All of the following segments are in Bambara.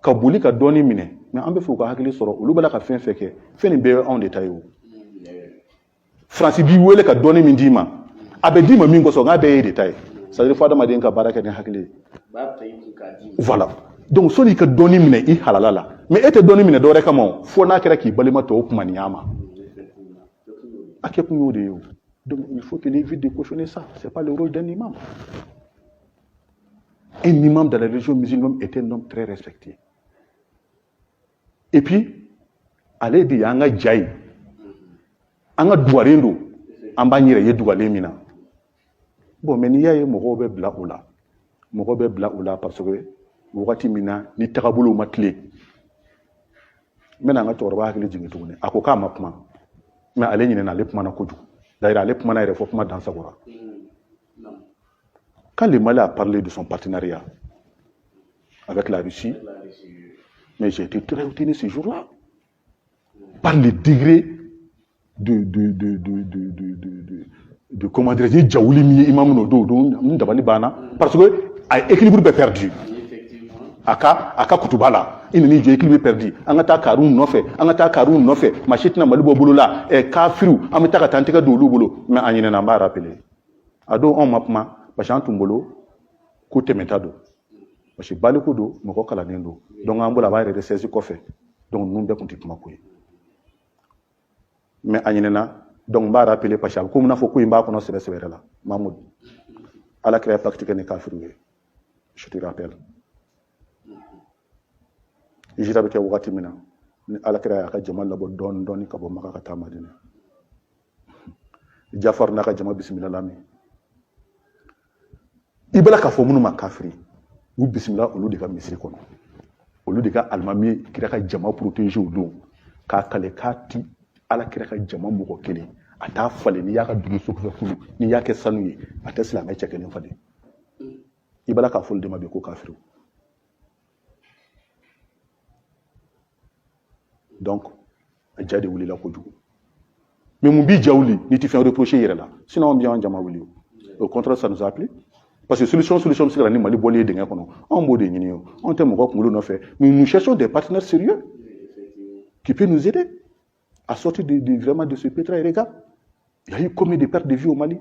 ka boli ka dɔɔni minɛ mais an bɛ fɛ u ka hakili sɔrɔ olu bala ka fɛn fɛn kɛ fɛn nin bɛɛ anw de ta ye o France b'i wele ka dɔɔni min d'i ma a bɛ d'i ma min kosɔn nka bɛɛ ye de ta ye c'est à dire fo adamaden ka baara kɛ ni hakili ye voilà donc sɔnni ka dɔɔni minɛ i halala la mais e tɛ dɔɔni minɛ dɔwɛrɛ kama o fo n'a kɛra k'i balima tɔw kumaniya ma a kɛ kun y'o de ye o donc il faut que l'évite de cautionner ça c'est pas le rôle d'un imam. Un imam de la religion musulmane est un homme très respecté. Et puis, allez dire, anga jai, anga douarendo, amba nyere ye douale mina. Bon, mais niya ye mogobe bla oula parce que wati mina ni takabulu matle. Mena anga torba hakili jingi tugune. Akoka mapma. Mais allez nyine na lepma na koju. D'ailleurs, lepma na refo pma dans sa gora. Quand le Mali a parlé de son partenariat avec la Russie, mais j'ai été très étonné ce jour-là par le degré de comment dire, Djaouli Imam Nodo, parce que l'équilibre est perdu. Aka Kutubala, il n'y a équilibre perdu. Angata Karoun non fait, Angata Karoun non fait, Machitna Malibo Boulola, et Kafiru, Amitaka Tanteka Doulou, mais Anina n'a pas rappelé. Ado on m'a parce que tumbolo côté métado parce que baleko do moko kala nendo donc ambola ba rede sezi kofe donc nous be konti kuma koy mais anyina donc ba rappeler parce que comme na fo koy mba kono sebe sebe la Mahmoud ala créer pratique ne kafiru je te rappelle ijira be ke wakati mina ala créer ka jamal la bo don ka bo maka ka tamadina Jafar na ka jama bismillah lami ibala ka fo munu ma kafiri ou bismillah olu de ka misiri kono olu de ka almami kira ka jama protéger o don ka kale ka ti ala kira ka jama mɔgɔ kelen a t'a falen ni y'a ka dugu sokofɛ fulu ni y'a kɛ sanu ye a tɛ silamɛ cɛ kelen falen ibala ka foli de ma bi ko kafiri donc a ja de wulila kojugu mais mun bi ja wuli ni ti fɛn reprocher yɛrɛ la sinon on bien jama wuli au contraire ça nous a appelé. Parce que solution c'est que Mali bolé de ngakono on bo de nyini on te moko ngulu no fait mais nous cherchons des partenaires sérieux qui peuvent nous aider à sortir vraiment de ce pétrin regard. Il y a eu combien de pertes de vie au Mali,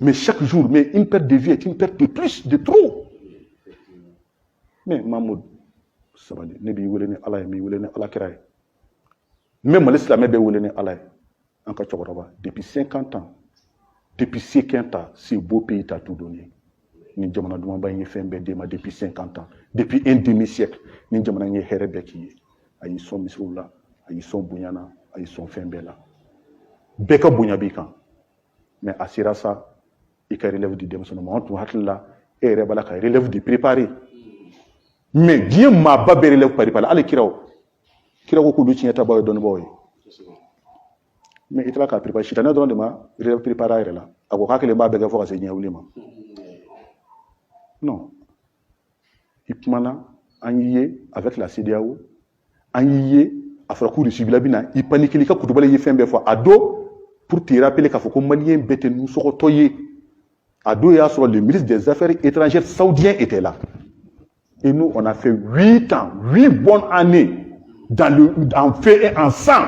mais chaque jour mais une perte de vie est une perte de plus de trop. Mais Mahmoud sabali ne bi wolene Allah mi wolene Allah kiraay même l'islam be wolene Allah en ka chokoroba depuis 50 ans. Depuis 50 ans, ce beau pays t'a tout donné. Ni jamana duma ba yi fembe dema depuis 50 ans. Depuis un demi-siècle, ni jamana yi herebeki ayi son misrula, ayi son bunyana, ayi son fembe la. Beka bunya bika. Mais asira ça, il relève du démissionnement, on hatla et rebala ka relève du préparé. Mais bien ma ba be relève préparé, allez kirao. Kirao ko du tinyata ba don boy. Mais il a préparé. Je suis allé dans le ma, il a préparé là. À quoi que les bas bégavent à se nier non. Il mana anié avec la CDAO, anié à faire cours de Sibilabina, il panique les cas pour doubler les fins de fois. À dos pour te rappeler qu'il faut que Malien bête nous soit toyé. À dos et à sur le ministre des Affaires étrangères saoudien était là. Et nous on a fait 8 ans, 8 bonnes années en feu et en sang.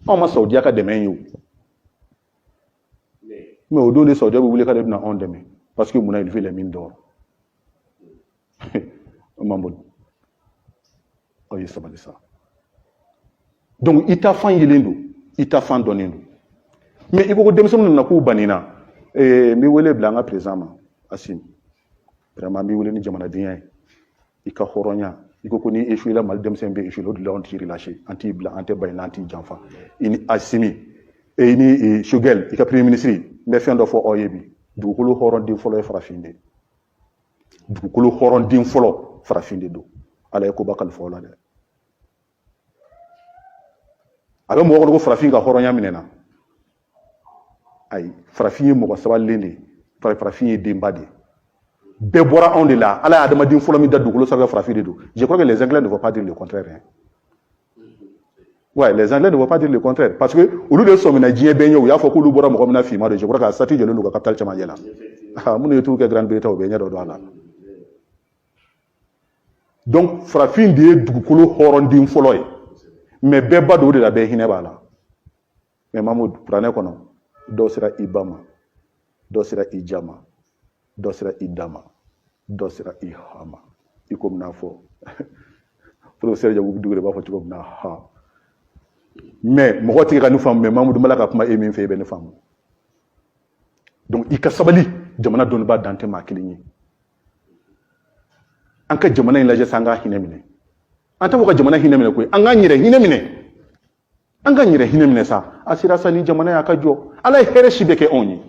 On m'a saoudien qu'à demain yo. Mais au dos des Saoudiens, vous voulez qu'à demain on demain. Parce que vous avez élevé les mines d'or. Oh, il s'appelle ça. Donc, il t'a fait yelendo, il t'a fait donner. Mais il faut que des personnes n'ont pas banina. Mais vous voulez blanc à présent, Assim. Vraiment, mais vous voulez ni jamanadien. Il ka horonya. Il faut qu'on ait échoué là, mal demsembe échoué l'autre là on tire relâché. Anti blanc, anti bain, anti janfa. Il Assimi. Et il Shugel, il a premier ministre. Mais fin de fois oyebi. Du coup le horon din folo farafinde. Du coup le horon din folo farafinde do. Ala ko bakal fola de. Ala mo ko farafinga horon ya minena. Ay farafinye mo ko sabalende. Farafinye dembade. Bebora on de là. Ala adama din folo mi dadu ko sarga farafinde do. Je crois que les Anglais ne vont pas dire le contraire. Hein. Ouais, les Anglais ne vont pas dire le contraire. Parce que, au lieu de se mener à Benyo, il y a beaucoup de gens qui ont filmé. Je crois que la statue de l'eau est capitale Chamayela. Ah, mon est tout que Grande-Bretagne au Benyo de Douala. donc farafin de ye dugukolo hɔrɔnden fɔlɔ ye mais bɛɛ ba do de la bɛɛ hinɛ b'a la mais Mamadou kuranɛ kɔnɔ dɔw sera Iba ma dɔw sera Ija ma dɔw sera Ida ma dɔw sera Iha ma i ko bɛna fɔ professeur Yakubu Dugure b'a fɔ cogo min na ha mais mɔgɔ tɛ ka ne faamu mais Mamadou Mala ka kuma e min fɛ i bɛ ne faamu donc i ka sabali jamana dɔnnibaa dan tɛ maa kelen ye an ka jamana in lajɛ sa an ka hinɛ minɛ an tɛ fɔ ka jamana hinɛ minɛ koyi an k'an yɛrɛ hinɛ minɛ an k'an yɛrɛ hinɛ minɛ sa a sera sa ni jamana y'a ka jɔ ala ye hɛrɛ si bɛ kɛ anw ye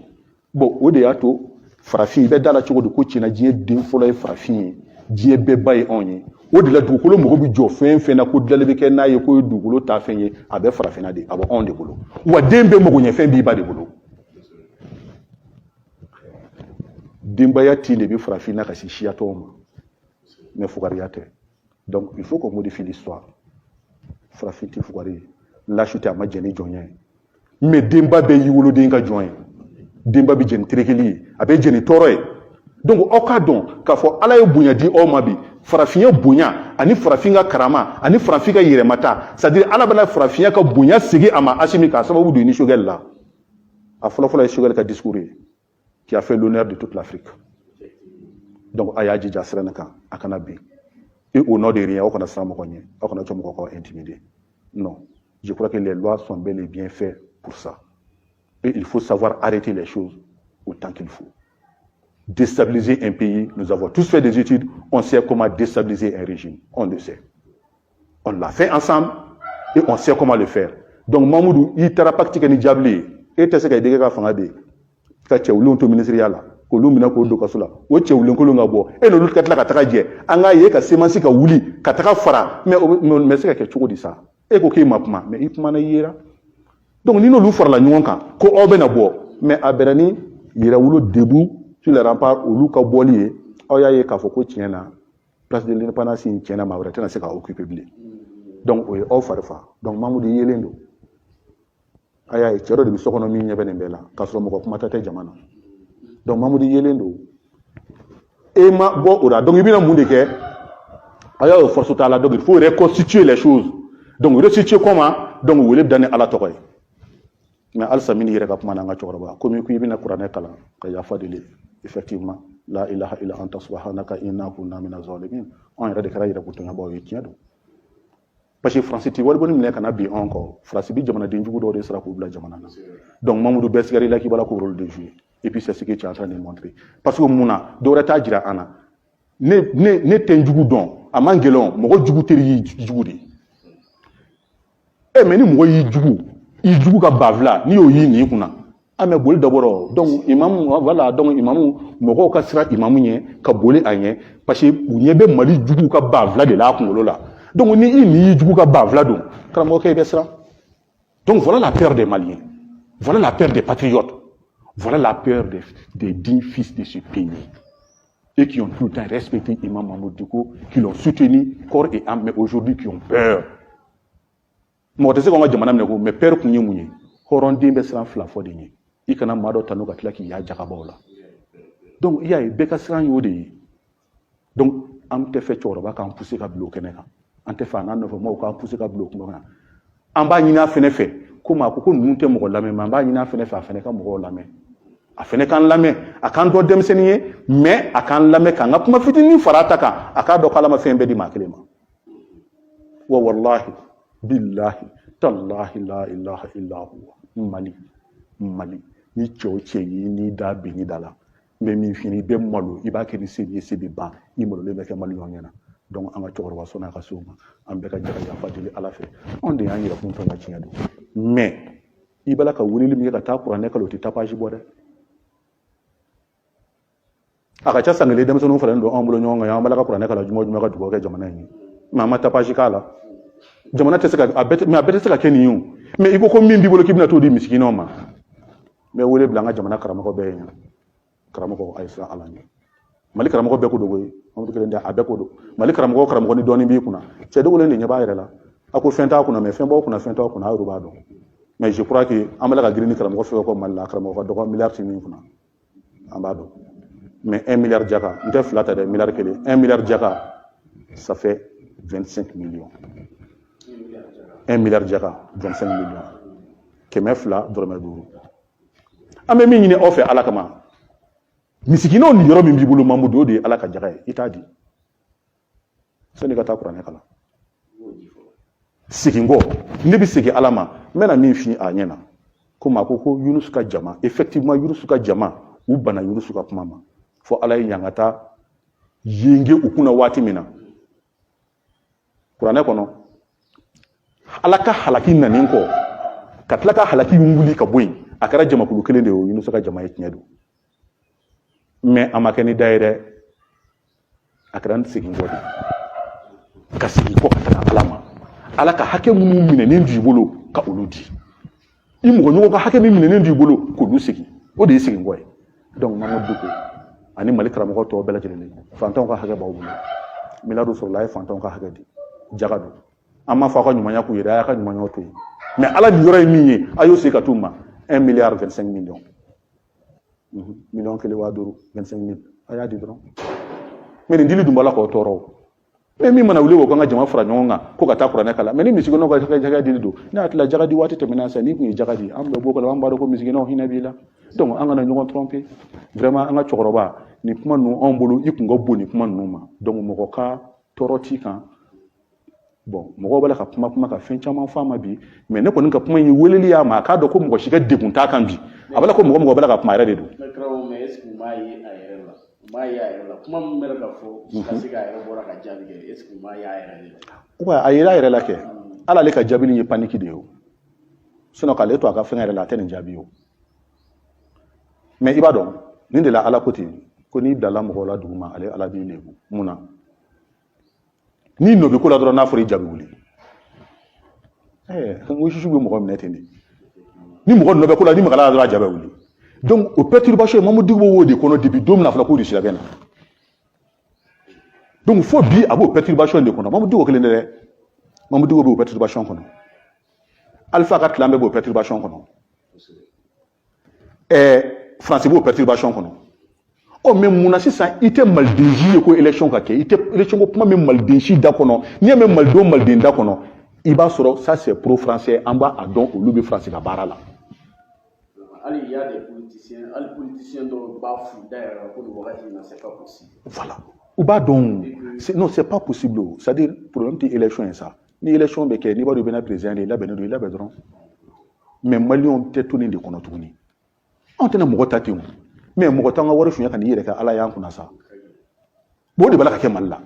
bon o de y'a to farafin i bɛ da la cogo di ko tiɲɛna diɲɛ den fɔlɔ ye farafin ye diɲɛ bɛɛ ba ye anw ye o de la dugukolo mɔgɔ bɛ jɔ fɛn fɛn na ko dilanli bɛ kɛ n'a ye ko ye dugukolo ta fɛn ye a bɛ farafinna de a bɛ anw de bolo wa den bɛɛ magoɲɛfɛn b'i ba de bolo denbaya ti de bɛ farafinna ka se siya tɔw ma mais fugariya tɛ donc il faut qu'on modifie l'histoire farafin tɛ fugari ye lâche tɛ a ma jɛn ni jɔnya ye mais denba bɛɛ y'i woloden ka jɔn ye denba bɛ jɛn ni terekeli ye a bɛ jɛn ni tɔɔrɔ ye donc aw k'a dɔn k'a fɔ ala ye bonya di aw ma bi farafinya bonya ani farafin ka karama ani farafin ka yɛrɛmata c'est à dire ala bɛna farafinya ka bonya segin a ma Asimi k'a sababu don ni Choguel la a fɔlɔfɔlɔ ye Choguel ka discours ye qui a fait l'honneur de toute l'Afrique donc a y'a jija siranna kan a kana bin et au nom de rien aw kana siran mɔgɔ ɲɛ aw kana to mɔgɔ k'aw intimider non je crois que les lois sont bel et bien faites pour ça et il faut savoir arrêter les choses autant qu'il faut déstabiliser un pays nous avons tous fait des études on sait comment déstabiliser un régime on le sait on l'a fait ensemble et on sait comment le faire donc Mamadou i taara pacte kɛ ni diable ye e tɛ se ka i dege ka fanga de ka cɛwulenw to ministériya la k'olu minɛ k'o don kaso la o cɛwulenkolon ka bɔ e n'olu ka tila ka taga jɛ an k'a ye ka semansi ka wuli ka taga fara mais o bɛ se ka kɛ cogo di sa e ko k'e ma kuma mais i kumana i yera donc ni n'olu farala ɲɔgɔn kan ko aw bɛna bɔ mais a bɛnna ni yɛrɛwolo debout sur les remparts olu ka bɔli ye aw y'a ye k'a fɔ ko tiɲɛ na place de l'indépendance in tiɲɛ na maa wɛrɛ tɛna se ka occuper bilen donc o ye aw fari fa donc Mamadou yelen don a y'a ye cɛ dɔ de bɛ so kɔnɔ min ɲɛ bɛ nin bɛɛ la k'a sɔrɔ mɔgɔ kuma ta tɛ jama na donc Mamadou yelen don e ma bɔ o la donc i bɛna mun de kɛ a y'a ye force t'a la donc il faut reconstituer les choses donc restituer comment donc wele bɛ da ni ala tɔgɔ ye mais halisa min yɛrɛ ka kuma n'an ka cɛkɔrɔba komi ko i bɛna kuranɛ kalan ka yafa deli effectivement la ilaha illa anta subhanaka inna kunna mina zalimin an yɛrɛ de kɛra yɛrɛbutɔɲabaw ye tiɲɛ don parce que France ti wali bɔni minɛ kana bi an kɔ France bi jamanaden jugu dɔw de sera k'u bila jamana na donc Mamadou bɛɛ sigara i la k'i b'a la k'o rôle de jouer et puis c'est ce que tu es en train de montrer parce que mun na dɔ wɛrɛ t'a jira an na ne tɛ n jugu dɔn a man gɛlɛn mɔgɔ jugu teri y'i jugu de mais ni mɔgɔ y'i jugu i jugu ka bafila ni y'o y'i nin kunna an bɛ boli dabɔrɔ donc imamu voilà donc imamu mɔgɔw ka sira imamu ɲɛ ka boli a ɲɛ parce que u ɲɛ bɛ Mali jugu ka bafila de la a kunkolo la donc ni i ni y'i jugu ka bafila don karamɔgɔkɛ i bɛ siran donc voilà la peur des Maliens voilà la peur des patriotes voilà la peur des dignes fils de ce pays et qui ont tout le temps respecté Imam Mamadou Dicko qui l'ont soutenu corps et âme mais aujourd'hui qui ont peur mɔgɔ tɛ se k'an ka jamana minɛ ko mais père kun ye mun ye hɔrɔnden bɛ siran fila fɔ de ɲɛ i kana maa dɔ tanu ka tila k'i y'a jagabaw la donc i y'a ye bɛɛ ka siran y'o de ye donc an tɛ fɛ cɛkɔrɔba k'an pousser ka bila o kɛnɛ kan an tɛ fɛ a n'a nɔfɛ maaw k'an pousser ka bila o kuma kan an b'a ɲini a fɛnɛ fɛ komi a ko ko ninnu tɛ mɔgɔ lamɛn mais an b'a ɲini a fɛnɛ fɛ a fɛnɛ ka mɔgɔw lamɛn a fɛnɛ k'an lamɛn a k'an dɔn denmisɛnnin ye mais a k'an lamɛn k'an ka kuma fitinin fara a ta kan a k'a dɔn k'ala ma fɛn bɛɛ di maa kelen ma wa wallahi billahi tallahi la ilaha illa huwa Mali ni cɛ o cɛ y'i n'i da bin i da la n bɛ min f'i ye i bɛ malo i b'a kɛ ni se b'i ye se bɛ ban i malolen bɛ kɛ maliyɛnw ɲɛna donc an ka cɛkɔrɔba sɔnni a ka se o ma an bɛɛ ka jɛ ka yafa deli ala fɛ anw de y'an yɛrɛkun fɛn ka tiɲɛ don mais i b'a la ka weleli min kɛ ka taa kuranɛ kalo o tɛ tapage bɔ dɛ a ka ca san kelen denmisɛnninw faralen don anw bolo ɲɔgɔn kan an b'a la ka kuranɛ kala juma o juma ka dugawu kɛ jamana in ye mais an ma tapage k'a la jamana tɛ se ka mais a bɛɛ tɛ se ka kɛ nin ye o mais i ko min b'i bolo k'i bɛna t'o di misikinaw ma n bɛ wele bila an ka jamana karamɔgɔ bɛɛ ye karamɔgɔ a ye siran ala ɲɛ Mali karamɔgɔ bɛɛ ko don koyi Mamadou kelen tɛ a bɛɛ ko don Mali karamɔgɔ ni dɔɔnin b'i kunna cɛ dogolen de ɲɛ b'a yɛrɛ la a ko fɛn t'a kunna mais fɛn b'aw kunna fɛn t'aw kunna a yɛrɛ b'a dɔn mais je crois que an bɛ ka girin ni karamɔgɔ fɛn o fɛn Mali la karamɔgɔ ka dɔgɔ miliyari tɛ min kunna an b'a dɔn mais 1 miliyari jaka n tɛ fila ta dɛ miliyari kelen 1 miliyari jaka ça fait 25 millions. 1 milliard jaka, 25 millions. Kemefla, Dromedourou. Ame mini offre à la kama. Misikino ni yoro mimbi bulu mamudo de ala ka jaka ita di. Ce n'est pas ta Qur'an kala. Sikingo, ne bi siki alama, mena min fini a nyena. Kuma koko Yunus ka jama, effectivement Yunus ka jama, ou bana Yunus ka kumama. Fo ala yangata yenge ukuna wati mina. Qur'an kono. Ala ka halaki nanin ko. Katla ka halaki yunguli ka boy. Akara jama kulu kelen de Yunus ka jama yetnyedo. Mais amakeni daire akran sikingo di. Kasiki ko katana alama. Ala ka hake munu mine ndi bolo ka oludi. Imu ko ka hake mine ndi bolo ko du siki. O de siki ngoy. Donc mamadou ko ani malikra mo to bela jele. Fanton ka hake bawo. Miladu sallallahu fanton ka hake di. Jagadu. Amma fa ko nyumanya ku yira ka nyumanya to. Mais ala ni yoro mi ayo sika tuma 1 milliard 25 millions. Million kele wa doro 25 000 aya di dron. Mais ndili dumbala ko toro. Mais mi mana ulewo ko nga jama fra nyonga ko ka takura ne kala mais ni misigono ko jaga di do na atla jaga di wati temena sa ni ku jaga di am do boko la am baro ko misigino hinabila donc anga na nyongo tromper vraiment anga chokoroba ni kuma nu on bolo ikunga boni kuma numa donc mo ko ka toroti kan bon mo bala ka kuma ka fen chama fama bi mais ne ko ninka kuma yi weleli ya ma ka do ko mo shiga degunta kan bi abala ko mo bala ka kuma rede do mais est-ce que mai ayela mai ayela kuma mera ka fo kasika ayela bora ka jabi est-ce que mai ayela wa ayela la ke ala le ka jabi ni paniki de yo sino ka le to aka fen ayela ten jabi yo mais ibadon ni de la ala côté ko ni dala mo la duguma ale ala bi lebu muna ni no be ko la dro na fori jabi wuli ngo shusu be mo ko mneteni ni mo ko no be ko la ni magala dro jabi wuli donc au perturbation mamu digbo wodi kono depuis dom na fla ko risila bena donc faut bi abo perturbation de kono mamu digbo kele ndere mamu digbo be perturbation kono alpha kat lambe be perturbation kono français be perturbation kono o même munasi sa ite maldeji ko élection ka ke ite élection ko kuma même maldeji da kono ni même maldo maldenda kono iba soro ça c'est pro français en bas à donc au lobby français ka barala il y a des politiciens, les politiciens dont bafou d'ailleurs pour le voir c'est pas possible. Voilà. Ou bah donc non c'est pas possible. C'est-à-dire problème de élection est ça. Ni élection be ke ni ba do bena président là bena do là bedron. Mais malion te toni de kono toni. On tena mo tati mu. Mais mo tanga wori shunya kan yere ka ala yanku na sa. Bo de bala ka ke malla.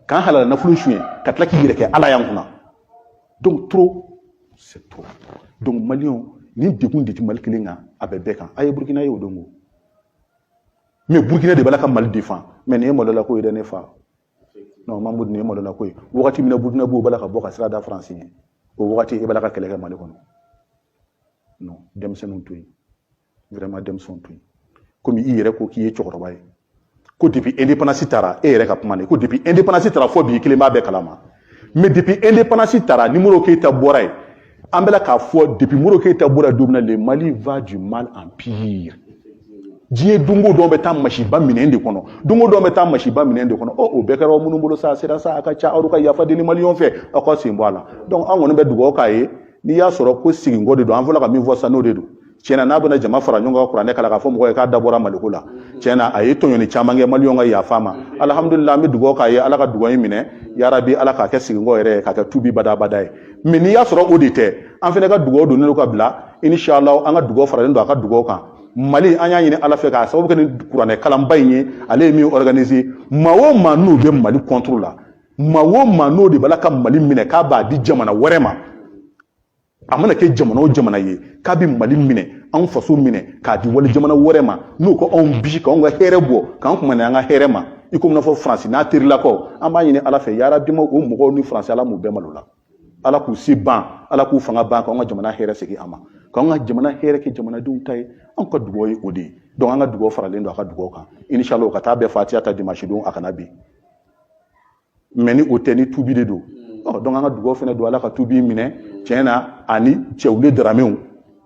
Kan halala na fulu shunya ka tlaki yere ka ala yanku na. Donc trop c'est trop. Donc malion ni degun de mal kilinga abe beka ay burkina yo dongo mais burkina de balaka mal défend mais ne mola ko ide ne fa non mamoud ne mola ko wakati mina burkina bo balaka boka sira da français o wakati e balaka kele mal ko non dem senon tuy vraiment dem son tuy comme i yere ko ki e chokoro bay ko depuis indépendance tara e yere ka pamane ko depuis indépendance tara fo bi kilima be kalama mais depuis indépendance tara numéro ke ta boray Ambela ka fo depuis Moro Keita bora domina le Mali va du mal en pire. Dié dungo do beta mashiba minende kono. Dungo do beta mashiba minende kono. Oh bekaro munu bolo sa sera sa aka cha aruka yafa de Mali on fait akwa simboala. Donc an woni be dugo kaye ni ya soro ko sigi ngode do an vola ka mi vosa no dedo. Chena na bana jama fara nyonga Qur'an kala ka fo mo ka dabora malikula. Chena ayeto nyoni chamange Mali on ya fama. Alhamdulillah mi dugo kaye ala ka dugo yimine ya rabbi ala ka ke sigi ngore ka tubi bada badai. Mais ni ya soro odite an fene ka dugo do ne ko bla inshallah an ka dugo fara ndo aka dugo kan Mali anya nyine ala fe ka sababu ke Qur'an kala mbaye ale mi organiser mawo manu be Mali contrôle la mawo manu de balaka Mali mine ka ba di jamana werema amana ke jamana o jamana ye ka bi Mali mine an faso mine ka di wali jamana werema no ko on bi ka on ga herebo kan kuma na nga herema iko na fo France na tirila ko an ba nyine ala fe ya rabbi mo o mo ni France ala mu be malula ala ku si ban ala ku fanga ban ka on jamana here segi ama ka on jamana here ke jamana dun tay on ko dugo yi odi donc an ga dugo faralen do aka dugo kan inshallah ka ta be fatiha ta dimanche don aka nabi meni oteni tubi de do oh donc an ga dugo fene do ala ka tubi mine tiena ani chewle drameu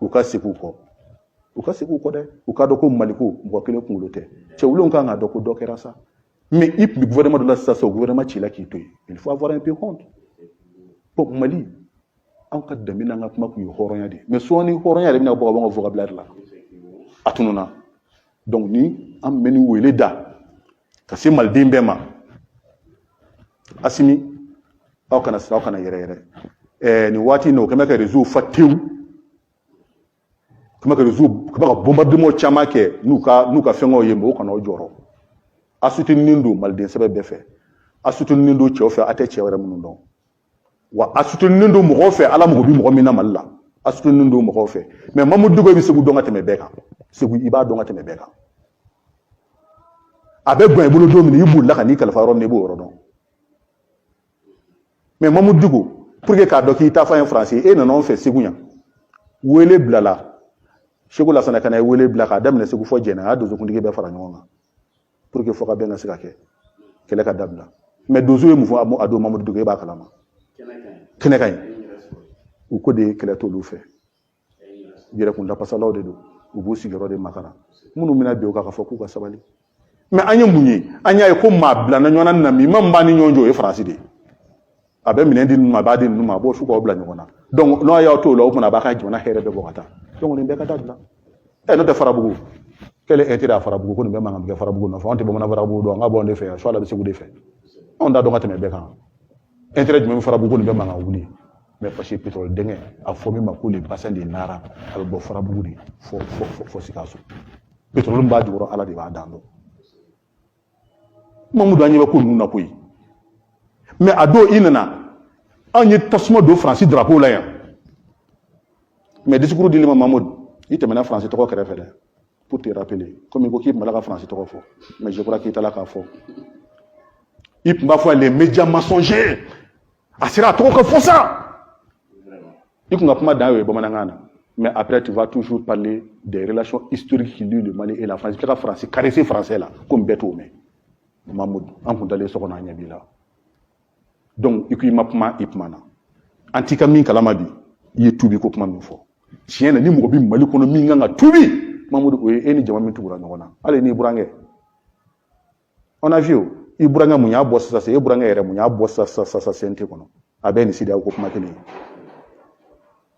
u ka seku ko de u ka do ko maliko mo kele kunlote chewle on ka ga do ko dokera sa Mais le gouvernement de la c'est au gouvernement qui qui il faut avoir un peu honte. Pour Mali, en cas de mina ngapma ku horonya de. Mais so ni horonya de mina bo ba vocabulaire là. Atununa. Donc ni am meni wele da. Ka se mal dembema. Asimi aw kana yere ni wati no kama ka réseau fatew kama ka réseau kama ka bombardement chama ke nuka fengo yembo kana ojoro asuti nindo malden sebe befe asuti nindo chofe ate chewere mundo wa asuti nindo mo fe ala mo bi mo mina malla asuti nindo mo fe mais mamudu go bi segu donga teme beka segu iba donga teme beka abe gban ibolo domini ibu la kani kala faro ne bo rodon mais mamudu go pour que ka doki ta fa en français et non fait segunya wele blala shego la sana kana wele blaka damne segu fo jena ado zo kundige be fara nyonga pour que foka benga sikake kele ka dabla mais dozo e mufo ado mamudu dugo e ba kalama kene kay u ko de kele to lu fe jere kun da pasalaw de do u bo sigero de makara munu mina be o ka fo ku ka sabali mais anya munyi anya e ko mabla na nyona na mi mamba ni nyonjo e français de abe minendi numa badi numa bo shuko obla nyona donc no ya to lo muna ba ka jona here be bokata donc ni be ka dadla e no te farabugo quel est intérêt à farabugo ko ni be mangam be farabugo no fa on te be mona farabugo do nga bo nde fe so la be segu de fe on da do ngata me be kan intérêt du farabugo ni be mangam wuli mais parce que pétrole dengue a formé ma ko le bassin de nara al bo farabugo di fo sikaso pétrole mba di woro ala di ba dando mamudu anyi ba ko nuna koyi mais ado inana anye tasmo do français drapeau là ya mais discours de l'imam Mahmoud il te mena français to ko référé pour te rappeler comme il ko malaka français to ko fo mais je crois qu'il t'a la ka fo il m'a fait les médias mensongers asira to ko fo ça il ko ngapma dawe bo manangana mais après tu vas toujours parler des relations historiques qui lient le Mali et la France le français caresser français là comme beto mais Mahmoud en ko dalé sokona nyabi là. Donc il y a ipmana antika min kalama bi ye tubi ko kuma min fo tiena ni mo bi mali kono min nga tubi mamudu o eni jama min tubura ngona ale ni burange on a vu iburanga munya bossa sa iburanga yere munya bossa sa sente kono abeni sida ko kuma tene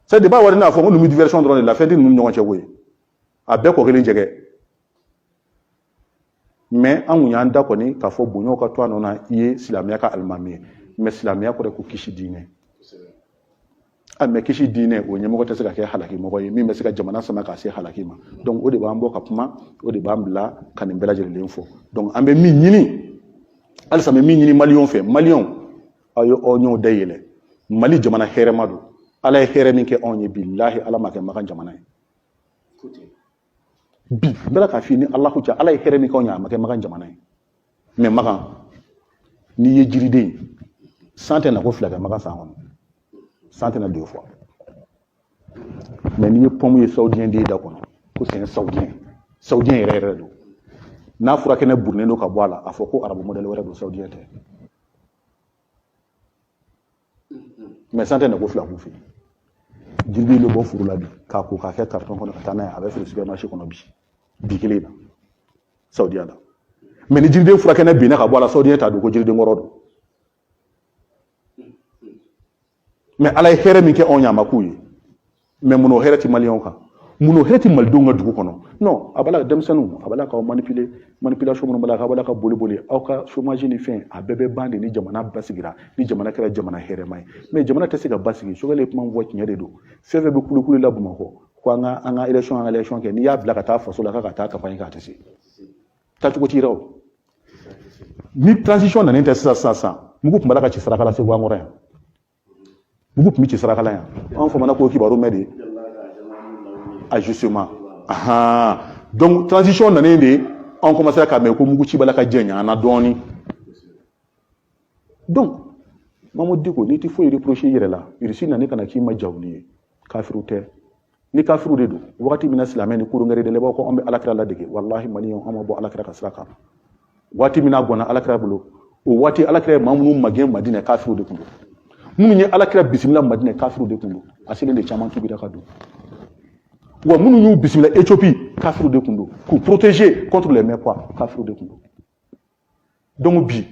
ça débat wala na fo ngonu mi diversion drone la fin de nous nyon chewe abe ko kele jege mais an munya nda ko ni ka fo bunyo ka to anona ye islamia ka almami mais silamia ko ko kishi dine mais kishi dine o nyemo ko tese ka ke halaki mo ko mi me se ka jamana sama ka se halaki ma donc o de ba mbo ka puma o de ba mbla kan mbela jere l'info donc ambe mi nyini al sama mi nyini malion fe malion ayo onyo dayele mali jamana here madu ala here min ke onye billahi ala ma ke makan jamana bi bela ka fini allah ku ja ala here min ke onya ma ke makan jamana mais makan ni ye jiride centaine ko flaga maka sahon centaine deux fois mais ni pomme ye saoudien de da kono ko c'est un saoudien yere do na fura kene burne do ka boala afoko arabu model were do saoudien te mais centaine ko flaga fi jirbi le bon furu la bi ka ko ka ke carton kono katana avec le supermarché kono bi kelina saoudien da mais ni jirbi fura kene bi na ka boala saoudien ta do ko jirbi ngorodo mais ala here mi ke onya makuyi mais muno herati malion ka muno herati maldonga dugu kono non abala demsanu abala ka manipulation muno bala ka abala ka boli awka chômage ni fin abebe bande ni jamana basigira ni jamana kala jamana here mai mais jamana tesiga basigi sogale kuma vote nyade do feve be kulu la bumako ko anga election ke ni ya bla ka ta faso la ka ta campagne ka tesi ta ko tirawo ni transition na nte sa mugo kumbala ka chisara kala se wa ngora beaucoup mi ci sarakala ya on fo mana ko ki baro mede ajustement donc transition na nende on commence à me ko mugu ci bala ka jenya na doni donc Mamadou Diko ni ti fo reprocher yere la irisi na ne kana ki ma jawni kafiru te ni kafiru de do wakati mina islamé ni kuru ngari de lebo ko on be alakira la dege wallahi malion on bo alakira ka sraka wati mina gona alakira bulo o wati alakira mamu magen madina kafiru de kundo munu nye alakira bismillah madina kafiru de kundo asile le chaman kibira kado wa munu nyu bismillah Éthiopie kafiru de kundo pour protéger contre les mépois kafiru de kundo donc bi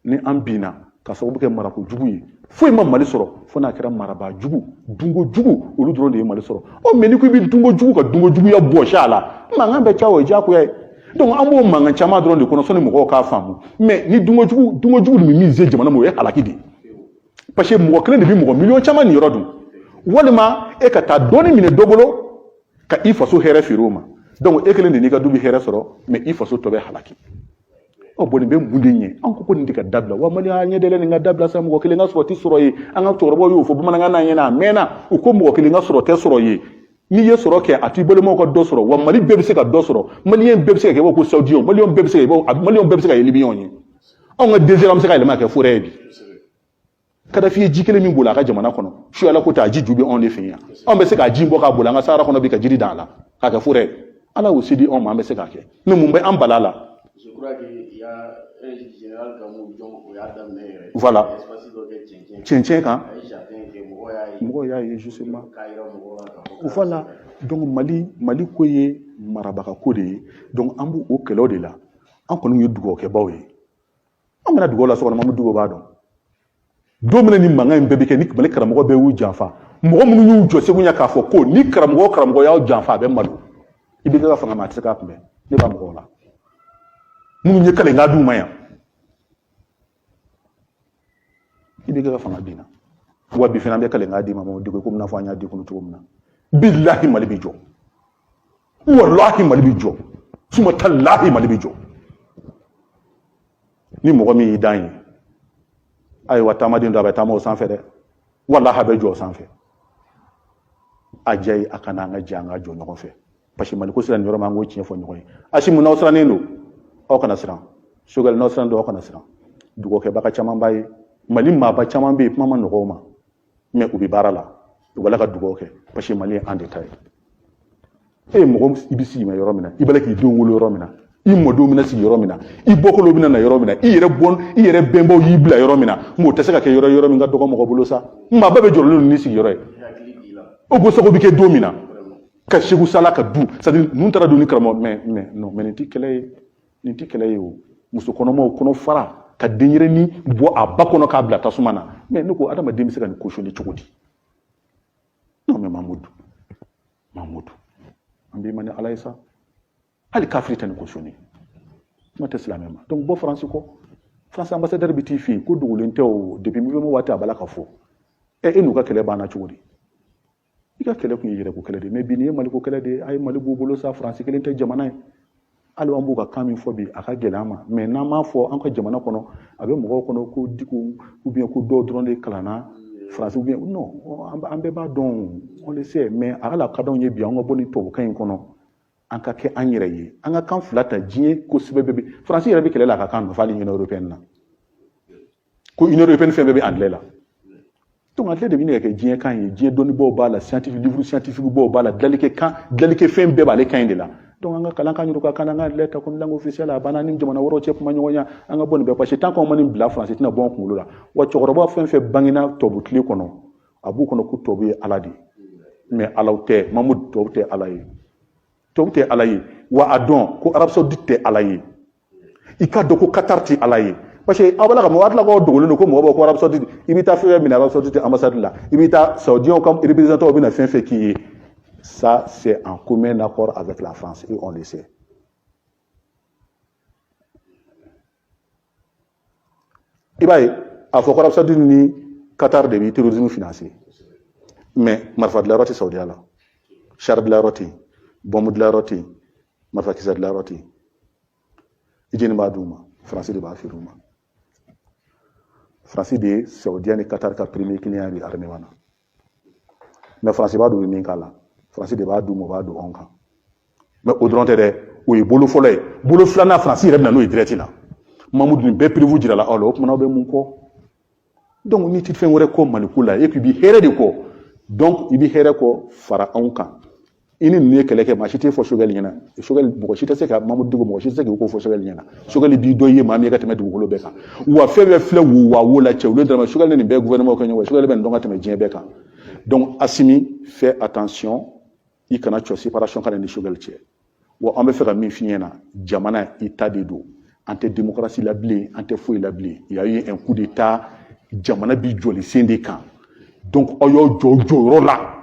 ni an bina ka sababu kɛ marako jugu ye foyi ma Mali sɔrɔ fo n'a kɛra maraba jugu dungo jugu olu dɔrɔn de ye Mali sɔrɔ mais ni ko i bɛ dungo jugu ka dungo juguya bɔsi a la mankan bɛ caya o ye diyagoya ye donc an b'o mankan caman dɔrɔn de kɔnɔ sɔnni mɔgɔw k'a faamu mais ni dungo jugu de bɛ min se jamana ma o ye halaki de parce que mɔgɔ kelen de bɛ mɔgɔ miliyɔn caman nin yɔrɔ dun walima e ka taa dɔɔni minɛ dɔ bolo ka i faso hɛrɛ feere o ma donc e kelen de n'i ka du bɛ hɛrɛ sɔrɔ mais i faso tɔ bɛ halaki bon nin bɛ mun de ɲɛ an ko nin tɛ ka dabila wa Mali an ɲɛdɛlɛ nin ka dabila sa mɔgɔ kelen ka sɔrɔ tɛ sɔrɔ ye an ka cɛkɔrɔbaw y'o fɔ bamanankan na ɲɛna a mɛnna u ko mɔgɔ kelen ka sɔrɔ tɛ sɔrɔ ye n'i ye sɔrɔ kɛ a t'i balimaw ka dɔ sɔrɔ wa Mali bɛɛ bɛ se ka dɔ sɔrɔ maliyɛn bɛɛ bɛ se ka kɛ i b'a fɔ ko Saoudiens maliyɛn bɛɛ bɛ se ka maliyɛn bɛɛ bɛ se ka kɛ Libyens ye anw ka DG an bɛ se ka yɛlɛma kɛ forêt ye bi Kadafi ye ji kelen min boli a ka jamana kɔnɔ su ala ko ta ji ju bɛ anw de fɛ yan anw bɛ se ka ji bɔ k'a boli an ka Sahara kɔnɔ bi ka jiri dan a la k'a kɛ forêt ala y'o se di anw ma an bɛ se k'a kɛ mais mun bɛ an bala la voilà cɛncɛn kan mɔgɔw y'a ye justement voilà donc Mali ko ye marabaga ko de ye donc an b'o kɛlɛw de la an kɔni ye dugawukɛbaw ye an bɛna dugawu la so kɔnɔ an bɛ dugawu b'a dɔn don min ni mankan in bɛɛ bɛ kɛ ni Mali karamɔgɔ bɛɛ y'u janfa mɔgɔ minnu y'u jɔ segu ɲɛ k'a fɔ ko ni karamɔgɔ y'aw janfa a bɛ malo i bɛ ka fanga ma a tɛ se k'a kunbɛn ne b'a mɔgɔw la minnu ye kalenkan d'u ma yan i bɛ ka fanga bin na wa bi fana an bɛ kalenkan di ma mɔgɔw dege komi n'a fɔ an y'a di kɔnɔ cogo min na bilahi Mali bɛ jɔ walahi Mali bɛ jɔ suma talahi Mali bɛ jɔ ni mɔgɔ min y'i dan ye ayiwa taamaden dɔ a bɛ taama o sanfɛ dɛ walahi a bɛ jɔ o sanfɛ a diya ye a kana an ka jɛ an ka jɔ ɲɔgɔn fɛ parce que Mali ko sera nin yɔrɔ ma an k'o tiɲɛ fɔ ɲɔgɔn ye Asimu n'aw sirannen don aw kana siran Choguel n'aw sirannen don aw kana siran dugawukɛbaga caman b'a ye Mali maaba caman bɛ yen kuma ma nɔgɔ o ma mais u bɛ baara la u b'a la ka dugawu kɛ parce que Mali ye an de ta ye mɔgɔ i bɛ sigi ma yɔrɔ min na i b'a la k'i denw wolo yɔrɔ min na i mɔdenw bɛna sigi yɔrɔ min na i bɔkolow bɛna na yɔrɔ min na i yɛrɛ bɛnbaw y'i bila yɔrɔ min na o tɛ se ka kɛ yɔrɔ min ka dɔgɔ mɔgɔ bolo sa maaba bɛ jɔrɔlen ni sigiyɔrɔ ye o gosago bɛ kɛ don min na ka Seku Sala ka du c'est à dire ninnu taara don ni karamɔgɔ mais nin tɛ kɛlɛ ye o muso kɔnɔmaw kɔnɔ fara ka denyɛrɛnin bɔ a ba kɔnɔ k'a bila tasuma na mais ne ko adamaden bɛ se ka nin cautionner cogo di non mais Mamudu an b'i ma ni ala ye sa hali kafiri tɛ nin cautionner kuma tɛ silamɛ ma donc bɔ Faransi kɔ France ambassadeur bɛ t'i fɛ yen ko dogolen tɛ o depuis mi waati a b'a la ka fɔ e n'u ka kɛlɛ banna cogo di i ka kɛlɛ tun ye yɛrɛko kɛlɛ de mais bi nin ye Maliko kɛlɛ de ye a ye Mali b'u bolo sa Faransi kelen tɛ jamana ye hali an b'u ka kan min fɔ bi a ka gɛlɛn an ma mais n'an m'a fɔ an ka jamana kɔnɔ a bɛ mɔgɔw kɔnɔ ko Diko ou bien ko dɔw dɔrɔn de kalanna Faransi ou bien non an bɛɛ b'a dɔn on le sait mais a ka ka d'anw ye bi an ka bɔ nin tubabukan in kɔnɔ an ka kɛ an yɛrɛ ye an ka kan fila ta diɲɛ kosɛbɛ bɛɛ bɛ Faransi yɛrɛ bɛ kɛlɛ la a ka kan nɔfɛ hali Union européenne na ko Union européenne fɛn bɛɛ bɛ anglais la donc anglais de bɛ ɲini ka kɛ diɲɛ kan ye diɲɛ dɔnnibaaw b'a la livre scientifique baw b'a la dilalikɛ fɛn bɛɛ b'ale kan in de la donc an ka kalan kan ɲini ka kan an ka anglais ta comme langue officielle a banna ni jamana wɛrɛw cɛ kuma ɲɔgɔnya an ka bɔ nin bɛɛ parce que tant qu'on ma nin bila Faransi tɛna bɔ an kunkolo la wa cɛkɔrɔba fɛn fɛn bangena tubabu tile kɔnɔ a b'u kɔnɔ ko tubabu ye ala de ye mais alaw tɛ Mamudu tubabu tɛ ala ye tubabu tɛ ala ye wa a dɔn ko Arabie Saoudite tɛ ala ye i ka dɔn ko Qatar tɛ ala ye parce que aw b'a la ka mɔgɔ hakili la k'aw dogolen don ko mɔgɔ b'a ko Arabie Saoudite i bɛ taa fɛn fɛn minɛ Arabie Saoudite ambassade la i bɛ taa Saoudiens ka représentants bɛ na fɛn fɛn k'i ye ça c'est en commun accord avec la France et on le sait i b'a ye a fɔ ko Arabie Saoudite ni Qatar de bɛ terrorisme financer mais marifa dilayɔrɔ tɛ Saudiya la char dilayɔrɔ tɛ yen bombe dilayɔrɔ tɛ yen marifakisɛ dilayɔrɔ tɛ yen i jɛni b'a d'u ma Faransi de b'a feere u ma Faransi de ye Saudiya ni Qatar ka premier client ye armée na mais Faransi b'a don min k'a la Faransi de b'a d'u ma o b'a don anw kan mais o dɔrɔn tɛ dɛ o ye bolo fɔlɔ ye bolo filanan Faransi yɛrɛ bɛ na n'o ye direct la Mamudu nin bɛɛ prévu jira la aw la o kumana aw bɛ mun kɔ donc n'i tɛ fɛn wɛrɛ kɔ Maliko la et puis i bɛ hɛrɛ de kɔ donc i bɛ hɛrɛ kɔ fara anw kan i ni ninnu ye kɛlɛ kɛ maa si tɛ fɔ Choguel ɲɛna Choguel mɔgɔ si tɛ se ka Mamudu Diko mɔgɔ si tɛ se k'o fɔ Choguel ɲɛna Choguel b'i dɔ ye maa min ye ka tɛmɛ dugukolo bɛɛ kan wa fɛn bɛɛ filɛ wo la cɛ olu dɔrɔn Choguel ni nin bɛɛ gouvernement kɛ ɲɔgɔn Choguel bɛ nin dɔn ka tɛmɛ diɲɛ bɛɛ kan donc Assimi fais attention i kana cɔ séparation kana ni Choguel cɛ wa an bɛ fɛ ka min f'i ɲɛna jamana i ta de don anti-démocratie la blé, anti-fouille la blé. Il y a eu un coup d'état, jamana bi joli syndicat. Donc, oyo jojo là.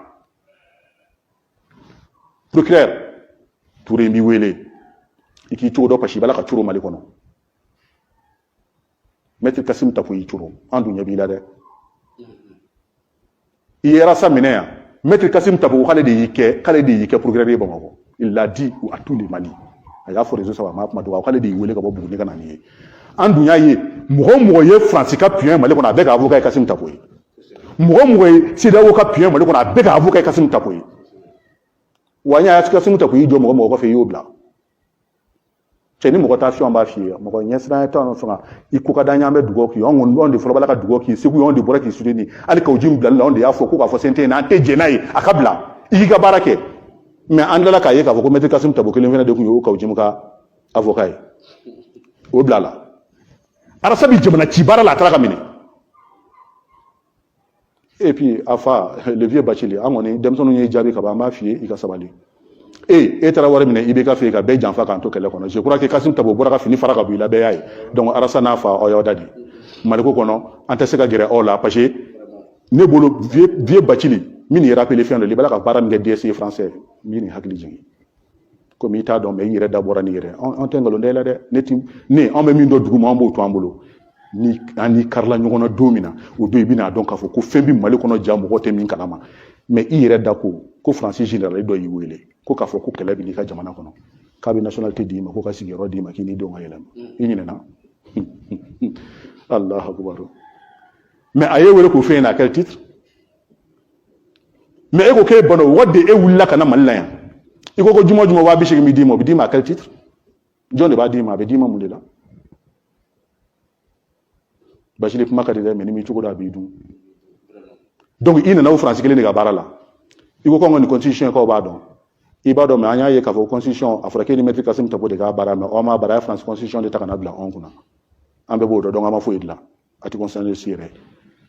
Procureur, Touré mi wele. Iki choro do pashi bala ka choro mali kono. Maître Kassim Tapoui choro. Andu nyabi la de. Hier ça menea. Maître Kassim Tapoui kale de yike procureur Bamako. Il l'a dit à tous les Mali. Il a fait réseau ça va ma do kale de wele ka bo bugu ne kana ni. Andu nyaye mo ye Francisca Puyen mali kono avec avocat Kassim Tapoui. Mo ye sida avocat Puyen mali kono avec avocat Kassim Tapoui. Wanya ya Kassim Tapoui jo mo ko fe yobla. Ceni mɔgɔ taa fiɲɛ b'a f'i ye mɔgɔ ɲɛsiran ta sɔn i ko ka da ɲamɛ dugawu k'i anw de fɔlɔ bala ka dugawu k'i segu anw de bɔra k'i soutenir hali ka ji bilali la anw de y'a fɔ ko k'a fɔ sente n'an tɛ jɛn n'a ye a ka bila i k'i ka baara kɛ mais an tilala k'a ye k'a fɔ ko maître Kassim Tapoui kelen fana de tun ye o ka ji ka avocat ye o bila la arasa bi jamana ci baara la a taara ka minɛ et puis a fa le vieux Bachili an kɔni denmisɛnninw ye jaabi ka ban an b'a f'i ye i ka sabali et taara wari minɛ i bɛ ka fɛ ka bɛɛ janfa k'an to kɛlɛ kɔnɔ je crois que Kassim Tapoui bɔra ka fini fara ka bɔ i la bɛɛ y'a ye donc arasa n'a fa aw y'aw da di maliko kɔnɔ an tɛ se ka gɛrɛ aw la parce que ne bolo vieux Bachili min ye rappelé fɛn dɔ la i b'a ka baara min kɛ DSC français min ni hakili jigin comme i t'a dɔn mais i yɛrɛ da bɔra ni yɛrɛ an tɛ nkalon da i la dɛ ne an bɛ min dɔn dugu ma an b'o to an bolo ni an ni karila ɲɔgɔn na don min na o don i bɛna dɔn k'a fɔ ko fɛn bɛ Mali kɔnɔ ja mɔgɔ tɛ min kalama mais i yɛrɛ da ko Francis général dɔ y'i wele ko k'a fɔ ko kɛlɛ bɛ n'i ka jamana kɔnɔ k'a bɛ nationalité d'i ma ko ka sigiyɔrɔ d'i ma k'i n'i denw ka yɛlɛma i ɲinɛna Allahu akbar mais a ye wele k'o fɛ yen à quel titre mais e ko k'e bana wari de e wulila ka na Mali la yan i ko juma juma 80 bɛ d'i ma o bɛ d'i ma à quel titre jɔn de b'a d'i ma a bɛ d'i ma mun de la Bachili kuma ka di dɛ mais ni mi cogo dɔ a b'i dun donc i nana o Faransi kelen de ka baara la i ko kɔn ka nin constitution k'aw b'a dɔn i b'a dɔn mais an y'a ye k'a fɔ constitution a fɔra k'e ni maître Kassim Tapoui de k'a baara mais aw ma baara a ye France constitution de ta ka na bila anw kunna an bɛɛ b'o dɔn donc an ma foyi dilan a tɛ concerné si yɛrɛ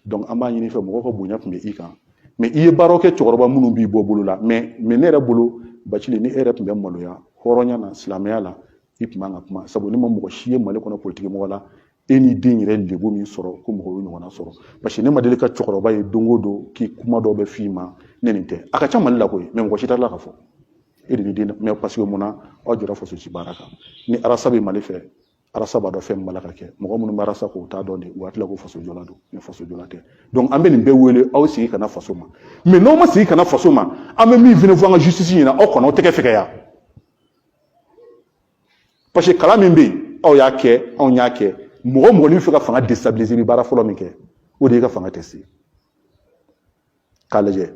donc an b'a ɲini fɛ mɔgɔw ka bonya tun bɛ i kan mais i ye baaraw kɛ cɛkɔrɔba minnu b'i bɔ bolo la mais ne yɛrɛ bolo Bachili ni e yɛrɛ tun bɛ maloya hɔrɔnya na silamɛya la i tun man ka kuma sabu ni ma mɔgɔ si ye Mali kɔnɔ politique mɔgɔ la e ni den yɛrɛ lebu min sɔrɔ ko mɔgɔ y'o ɲɔgɔnna sɔrɔ parce que ne ma deli ka cɛkɔrɔba ye don o don k'i kuma dɔw bɛ f'i ma ne nin tɛ a ka ca Mali la koyi mais mɔgɔ si t'a la ka fɔ e de ni den mais parce que mun na aw jɔra faso ci baara kan ni arasa bɛ Mali fɛ arasa b'a dɔn fɛn min b'a la ka kɛ mɔgɔ minnu bɛ arasa k'o t'a dɔn de u hakili la ko faso jɔla don mais faso jɔla tɛ donc an bɛ nin bɛɛ wele aw sigi ka na faso ma mais n'aw ma sigi ka na faso ma an bɛ min fɛnɛ fɔ an ka justice ɲɛna aw kɔnɔ aw tɛgɛ fɛgɛya parce que kalan min bɛ yen aw y'a kɛ anw y'a kɛ mɔgɔ mɔgɔ ni fɛ ka fanga déstabiliser i bɛ baara fɔlɔ min kɛ o de ye ka fanga tɛ se k'a lajɛ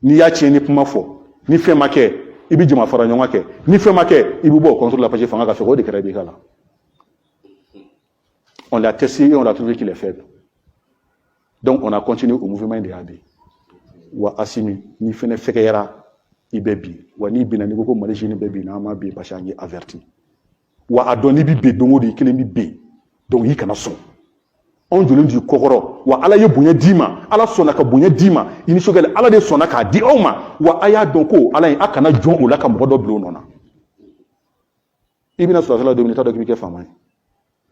n'i y'a tiɲɛ ni kuma fɔ ni fɛn ma kɛ i bɛ jama fara ɲɔgɔn kɛ ni fɛn ma kɛ i bɛ bɔ o contrôle la parce que fanga ka fɛ o de kɛra i bɛ k'a la on l'a testé et on a trouvé qu'il est faible donc on a continué au mouvement de AB wa Assimi ni fɛnɛ fɛgɛyara i bɛ bi wa n'i binna n'i ko ko Mali jeune bɛ bi n'an ma bi parce que an ye averti wa a dɔn n'i bɛ ben don o don i kelen bɛ ben donc i kana sɔn anw jɔlen du kɔkɔrɔ wa Ala ye bonya d'i ma Ala sɔnna ka bonya d'i ma i ni sokɛli Ala de sɔnna k'a di aw ma wa a y'a dɔn ko Ala ye a kana jɔn o la ka mɔgɔ dɔ bila o nɔ na i bɛna sɔrɔsala don min i t'a dɔn k'i bɛ kɛ faama ye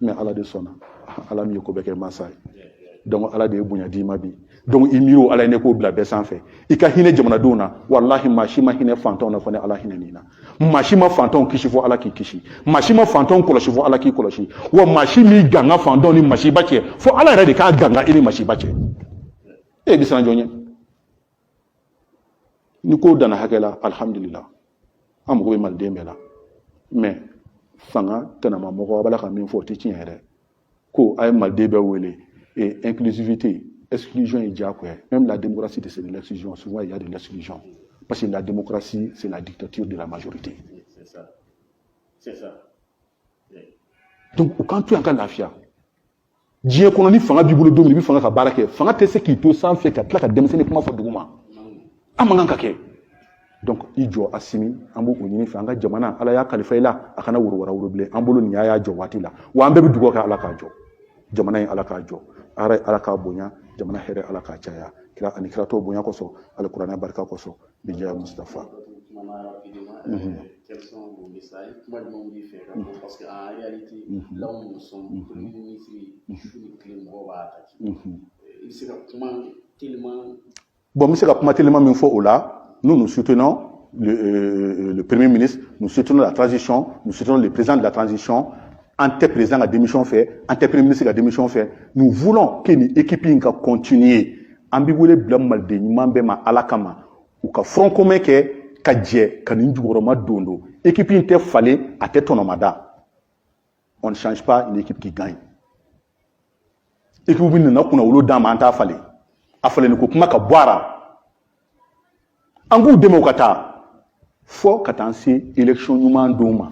mais Ala de sɔnna Ala min ye ko bɛɛ kɛ mansa ye donc Ala de ye bonya d'i ma bi donc i miiri o Ala ye ne k'o bila bɛɛ sanfɛ i ka hinɛ jamanadenw na walahi maa si ma hinɛ fantanw na fɔ ni Ala hinɛ n'i na maa si ma fantanw kisi fɔ Ala k'i kisi maa si ma fantanw kɔlɔsi fɔ Ala k'i kɔlɔsi wa maa si m'i ganga fantanw ni masiba cɛ fɔ Ala yɛrɛ de k'a ganga i ni masiba cɛ e bɛ siran jɔn ye ni ko danna hakɛ la alhamdulillah an mago bɛ maliden bɛɛ la mais fanga tɛnɛma mɔgɔ a b'a la ka min fɔ o tɛ tiɲɛ yɛrɛ ko a ye maliden bɛɛ wele et inclusivité exclusion est déjà quoi. Même la démocratie, c'est de l'exclusion. Souvent, il y a de l'exclusion. Parce que la démocratie, c'est la dictature de la majorité. C'est ça. C'est ça. Donc, quand tu es en cas de l'affaire, Dieu qu'on a dit fanga bibolo domi bi fanga ka barake fanga te se ki to sans fait ka tla ka demsene kuma fa duguma amanga ka ke donc ijo Assimi ambo ko nyini fanga jamana ala ya khalifa ila akana wuro wara wuro ble ambolo ni ya jo watila wa ambe bi dugo ka ala ka jo jamana ala ka jo ara ala ka bonya jamana here ala ka chaya kira ani kira to bonya ko so alqur'ana barka ko so bi ja Mustafa quels sont vos ministre kuma jumɛn b'i fɛ ka fɔ parce que en réalité là où nous sommes premier ministre su ni tile mɔgɔw b'a attaqué i bɛ se ka kuma tellement. Bon, M. Kapuma tellement min fɔ o la nous soutenons le Premier ministre, nous soutenons la transition, nous soutenons le président de la transition, président a démission fait, Premier ministre a démission fait. Nous voulons que l'équipe continue. Ambigoué blanc mal de Nimambema Alakama, ou ka front commun que Kadje, Kaninjuroma Dondo. Équipe inte fallait à tête nomada. On ne change pas une équipe qui gagne. Équipe qui n'a pas eu d'âme à fallait. A fallait ne pas ka boire. En goût démocrate. Faut qu'attendre élection humaine d'Oma.